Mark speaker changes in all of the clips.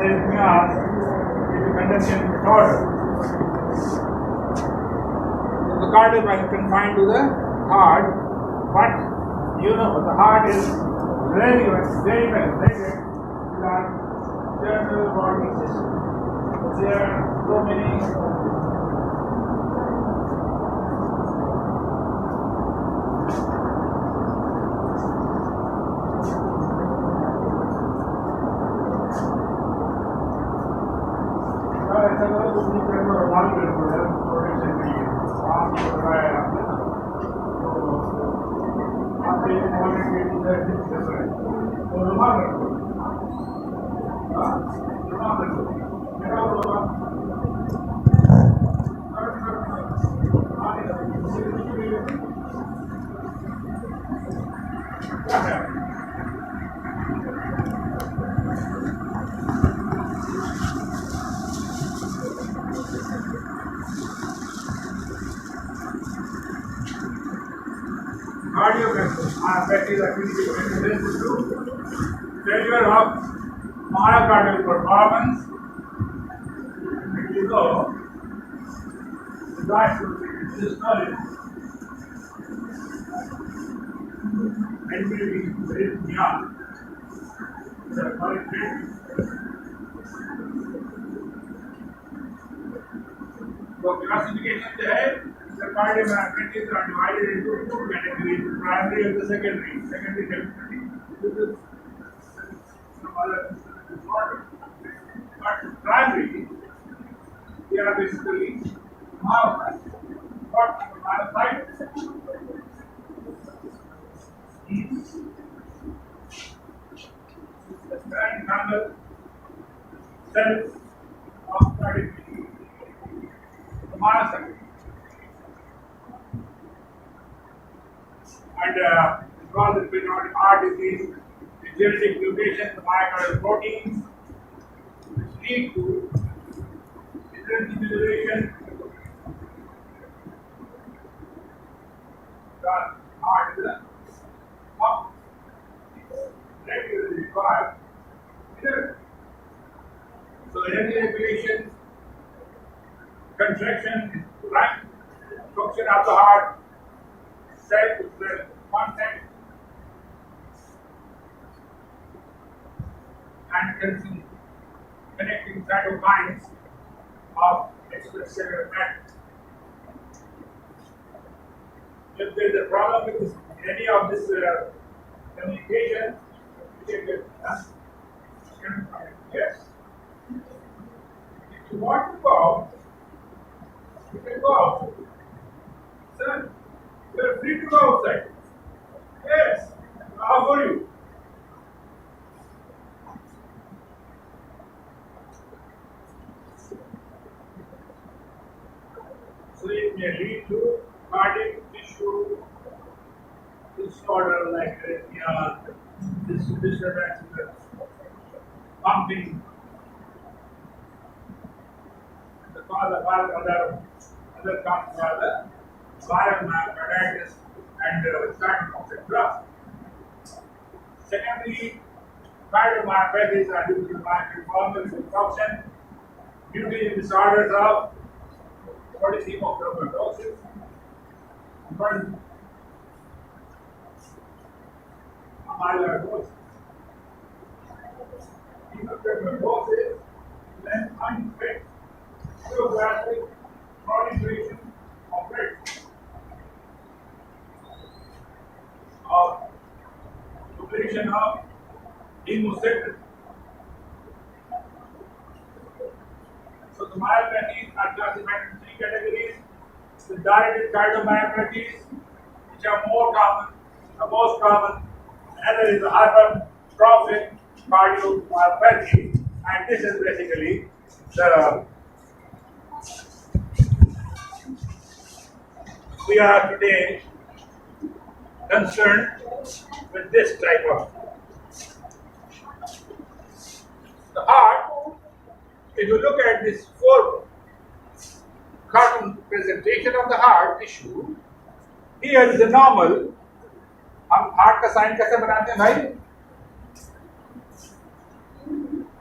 Speaker 1: arrhythmias due to conduction disorder. So the cardiomyopathy is confined to the heart, but you know the heart is very well related to our general body system. There are so many cardiomyopathies are clinically related to failure of myocardial performance. You know, the guy should be knowledge. And maybe arrhythmia. So classification है, the cardiomyopathies are divided into two categories: primary and the secondary. Secondary definitely this is some other disorder. But primary, they are basically myocardial. What myocardial? The grand cells of cardiac myocyte. And because it will not heart disease, the genetic mutations in myocardial proteins, which lead to degeneration, the heart is up, regularly required. So energy regulation, contraction, right function of the heart, cell to cell contact, and connecting cytokines of extracellular matter. If there is a problem with any of this communication, you can get yes. If you want to go out, you can go out. Sir, you are free to go outside. Yes, how for you? So it may lead to cardiac tissue disorder like arrhythmia, disturbances, pumping, the cause of other causes are the viral myocarditis and etc. Secondly, cardiomyopathies are due to myocardial function due to disorders of what is hemochromatosis, amyloidosis. Hemochromatosis is an unfit geographic proliferation of red of duplication of hemocytes. So the myopathies are classified in three categories: the dilated cardiomyopathies, which are more common, the most common, and there is the hypertrophic cardiomyopathy, and this is basically the we are today concerned with this type of the heart. If you look at this four cartoon presentation of the heart tissue, here is the normal. हम heart का sign कैसे बनाते हैं भाई?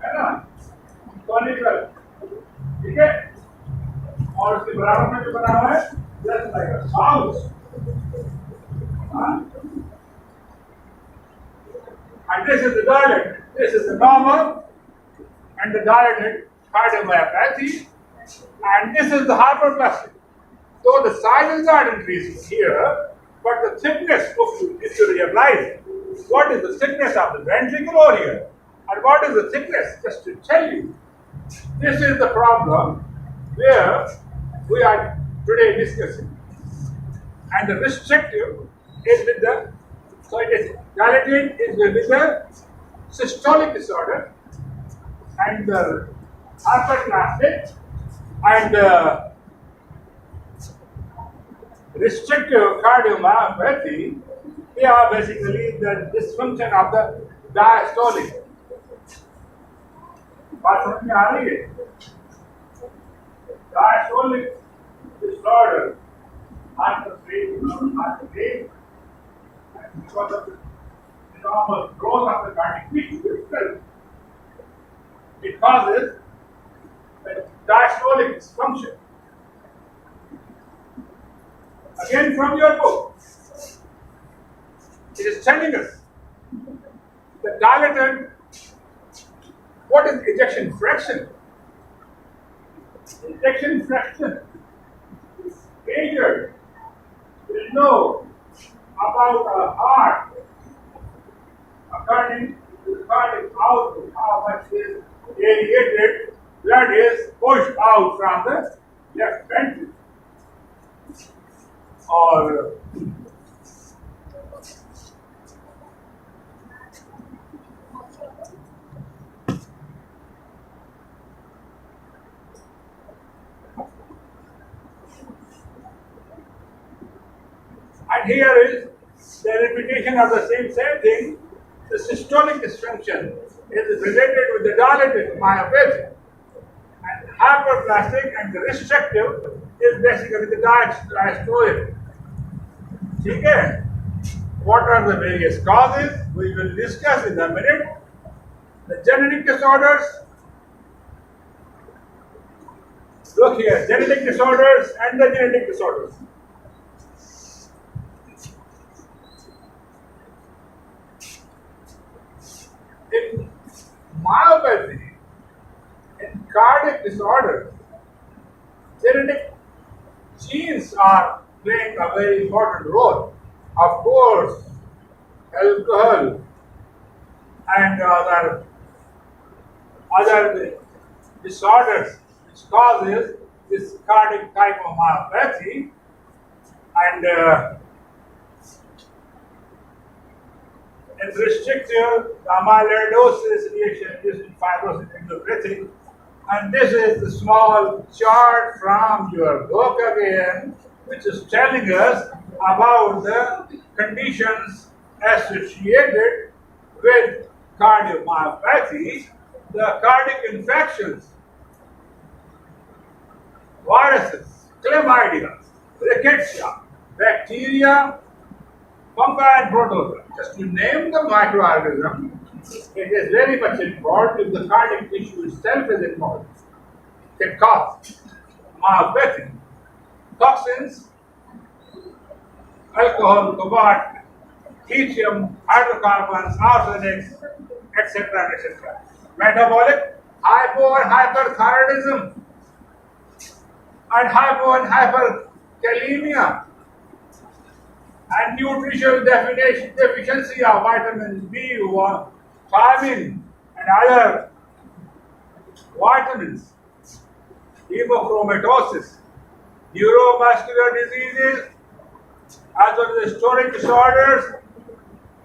Speaker 1: है ना? बराबर में जो बना हुआ है just like a mouse. And this is the dilated. This is the normal and the dilated cardiomyopathy, and this is the hyperplastic. So the size is not increasing here, but the thickness, if you realize what is the thickness of the ventricle over here, and what is the thickness, just to tell you, this is the problem where we are today discussing. And the restrictive is with the, so it is dilated is with the systolic disorder, and the hyperplastic and restrictive cardiomyopathy, they are basically the dysfunction of the diastolic. बात समझ में आ रही है? Diastolic disorder, heart rate, and because of the normal growth of the cardiac tissue itself, it causes a diastolic dysfunction. Again, from your book, it is telling us the dilated. What is ejection fraction? Ejection fraction is measured. We know about a heart according to the cardiac output, how much is aerated blood is pushed out from the left ventricle. Or and here is the repetition of the same thing. The systolic dysfunction is related with the dilated myopathy, and hyperplastic and the restrictive is basically the diastolic. Okay? What are the various causes? We will discuss in a minute. The genetic disorders. Look here, genetic disorders and the genetic disorders. In myopathy, in cardiac disorders, genetic genes are playing a very important role. Of course, alcohol and other disorders which causes this cardiac type of myopathy, and in restrictive, the amyloidosis reaction is in fibrosis into breathing. And this is the small chart from your book again, which is telling us about the conditions associated with cardiomyopathy, the cardiac infections, viruses, chlamydia, rickettsia, bacteria, fungi and protozoa. Just to name the microorganism, it is very much involved if the cardiac tissue itself is involved. It can cause myopathy, toxins, alcohol, cobalt, lithium, hydrocarbons, arsenic, etc. etc. Metabolic, hypo and hyperthyroidism, and hypo and hyperkalemia, and nutritional deficiency of vitamins B1, thiamine, and other vitamins, hemochromatosis, neuromuscular diseases, as well as storage disorders,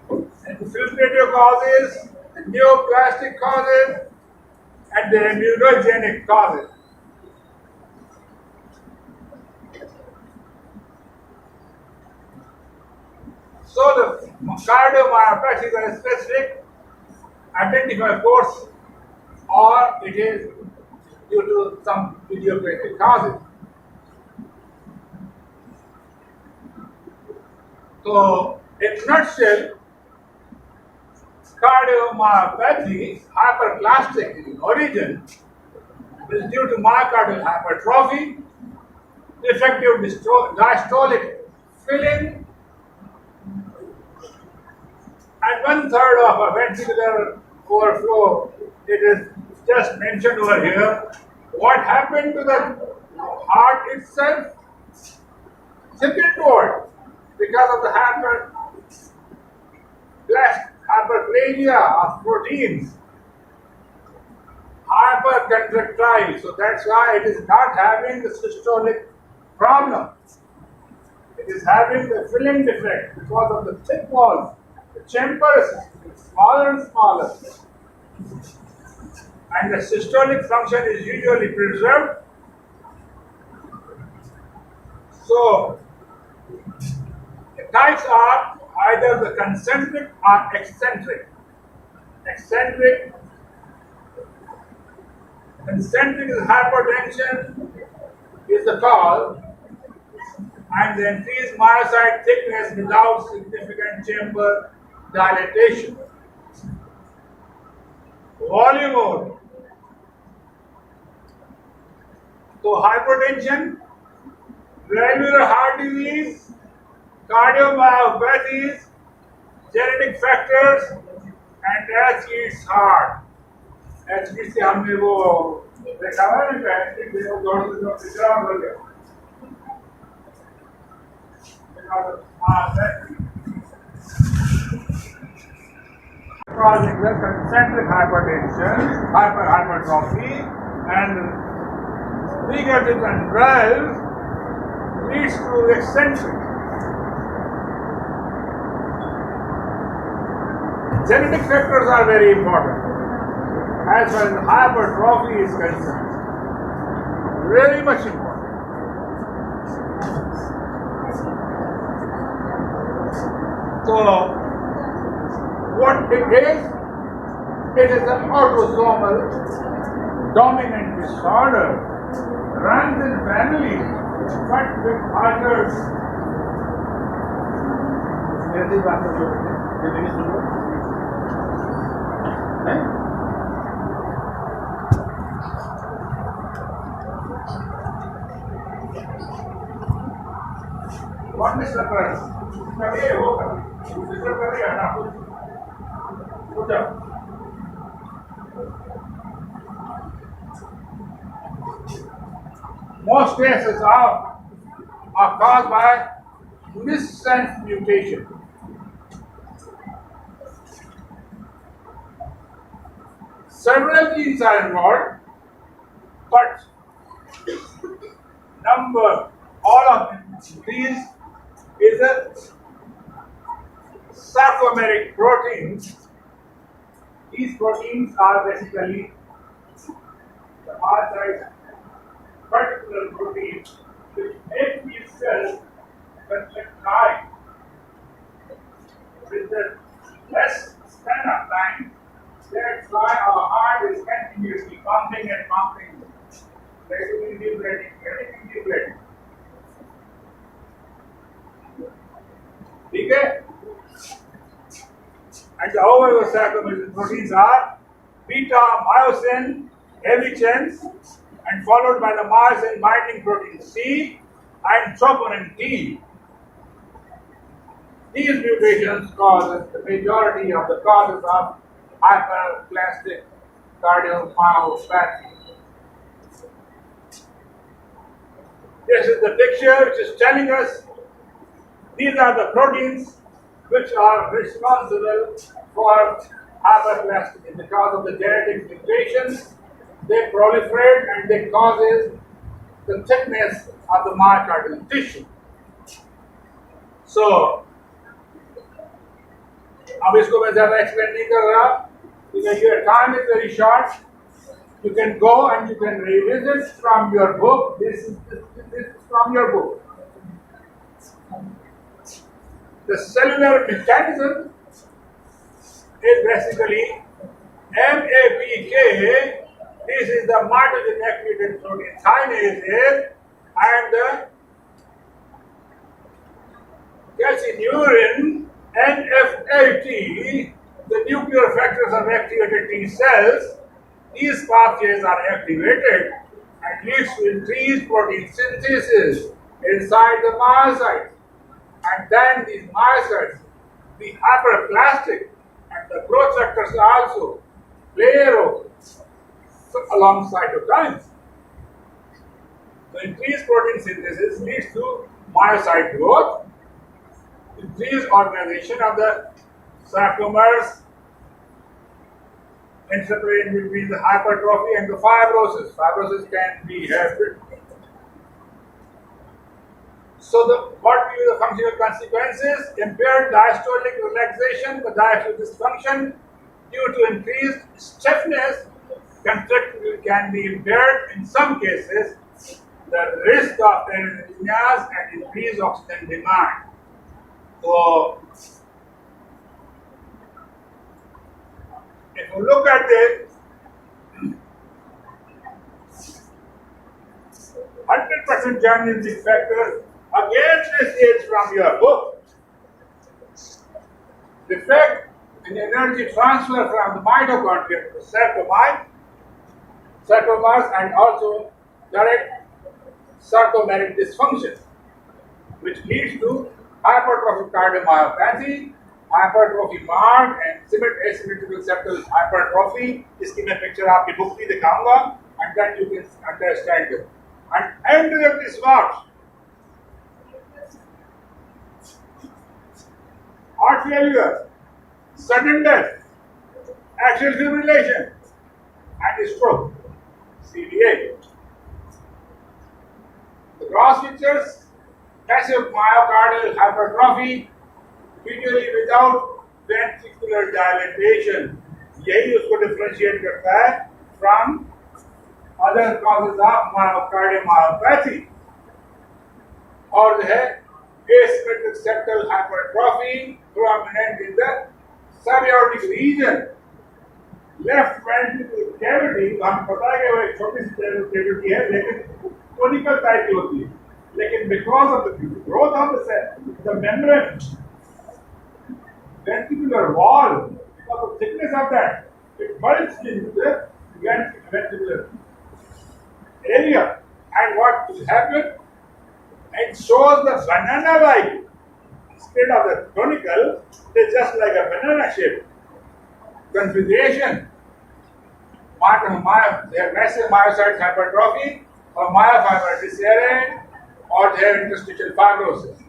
Speaker 1: infiltrative causes, neoplastic causes, and the immunogenic causes. So the cardiomyopathy is a specific identified cause, or it is due to some idiopathic causes. So, in a nutshell, cardiomyopathy, hyperplastic in origin, is due to myocardial hypertrophy, defective diastolic filling, and one-third of a ventricular overflow. It is just mentioned over here. What happened to the heart itself? Thickened towards because of the hyperplasia of proteins, hypercontractile. So that's why it is not having the systolic problem. It is having the filling defect because of the thick walls. The chamber is smaller and smaller. And the systolic function is usually preserved. So, the types are either the concentric or eccentric. Concentric is hypertension is the cause, and the increased myocyte thickness without significant chamber dilatation. Volume mode. So hypertension, regular heart disease, cardiomyopathies, genetic factors, and as eats heart. HP से हमने वो देखा है ना HP से वो दौड़ विश्राम हो गया causing the concentric hypertension, hypertrophy, and negative and drive leads to eccentric. Genetic factors are very important as far as hypertrophy is concerned. Very much important. So, what it is an autosomal dominant disorder, runs in family, but with others. What is the first? Most cases are caused by missense mutation. Several genes are involved, but all of these is a sarcomeric proteins. These proteins are basically the R-type particular protein which make these cells contract with the less span of time. That's why our heart is continuously pumping and pumping, getting deflating. Okay? And the overall sarcomeric proteins are beta myosin heavy chains and followed by the myosin binding protein C and troponin T. These mutations cause the majority of the causes of hyperplastic cardiomyopathy. This is the picture which is telling us these are the proteins which are responsible for hyperplasticity. Because of the genetic mutations, they proliferate and they causes the thickness of the myocardial tissue. So, अब इसको मैं ज़्यादा explain नहीं कर रहा because your time is very short. You can go and you can revisit from your book. This is from your book. The cellular mechanism is basically MAPK. This is the mitogen activated protein kinase and the calcineurin NF80, the nuclear factors of activated T cells. These pathways are activated and leads to increased protein synthesis inside the myocytes. And then these myocytes be hyperplastic, and the growth factors also play a role alongside cytokines. So increased protein synthesis leads to myocyte growth, increased organization of the sarcomers, interplay between the hypertrophy and the fibrosis. Fibrosis can be hereditary. So what will be the functional consequences? Impaired diastolic relaxation, the diastolic dysfunction due to increased stiffness, contractility can be impaired. In some cases, the risk of arrhythmias and increased oxygen demand. So, if you look at this, 100% genetic factors, again this is from your book. Defect in energy transfer from the mitochondria to sarcomers, and also direct sarcomeric dysfunction, which leads to hypertrophic cardiomyopathy, hypertrophy marked and asymmetrical septal hypertrophy. इसकी मैं picture आपकी book में दिखाऊंगा, and then you can understand it. And end of this what? Heart failure, sudden death, axial fibrillation, and stroke. CDA. The gross features: passive myocardial hypertrophy, usually without ventricular dilatation. यही उसको differentiate करता है from other causes of cardiomyopathy. और है asymmetric septal hypertrophy prominent in the subaortic region. Left ventricular cavity, हमें पता है कि वो एक छोटी सी cavity है, लेकिन conical type की होती है. लेकिन because of the growth of the cell, the membrane, ventricular wall, because of the thickness of that, it bulges into the ventricular area. And what will happen? It shows the banana-like. Instead of the conical, it is just like a banana shape. Configuration. They have massive myocyte hypertrophy, or myofibrosis area, or they have interstitial fibrosis.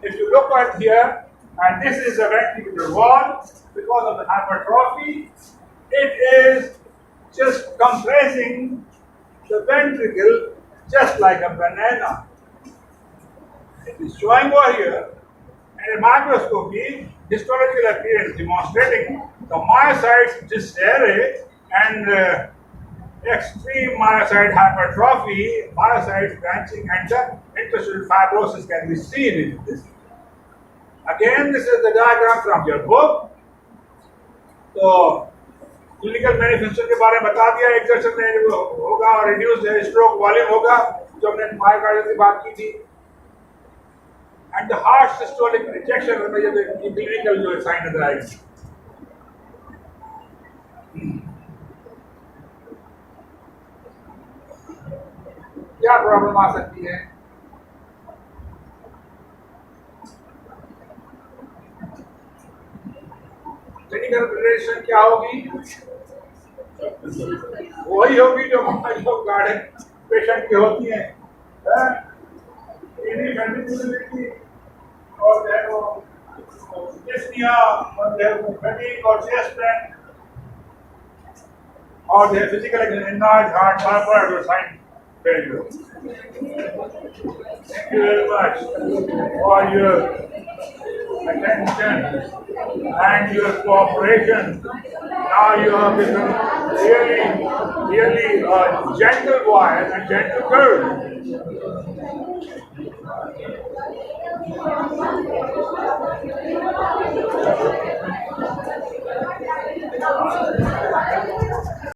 Speaker 1: If you look at here, and this is the ventricular wall, because of the hypertrophy, it is just compressing the ventricle just like a banana. It is showing over here, and a microscopy, histological appearance demonstrating the myocytes dysery and extreme myocyte hypertrophy, myocytes branching, and the interstitial fibrosis can be seen in this. Again, this is the diagram from your book. So, clinical manifestation के बारे में बता दिया, exertion में होगा और reduced stroke volume होगा, जो हमने मायोकार्डियम की बात की थी, and the heart systolic rejection में ये क्लिनिकल जो साइन नजर आएगी. क्या प्रॉब्लम आ सकती है? क्लिनिकल प्रेजेंटेशन क्या होगी? वही होगी जो गार्डन पेशेंट की होती है, और dyspnea, और fatigue और chest pain, और physical enlarge heart myocardial or sign failure. Thank you very much for your attention and your cooperation. Now you have become really a gentle boy and a gentle girl.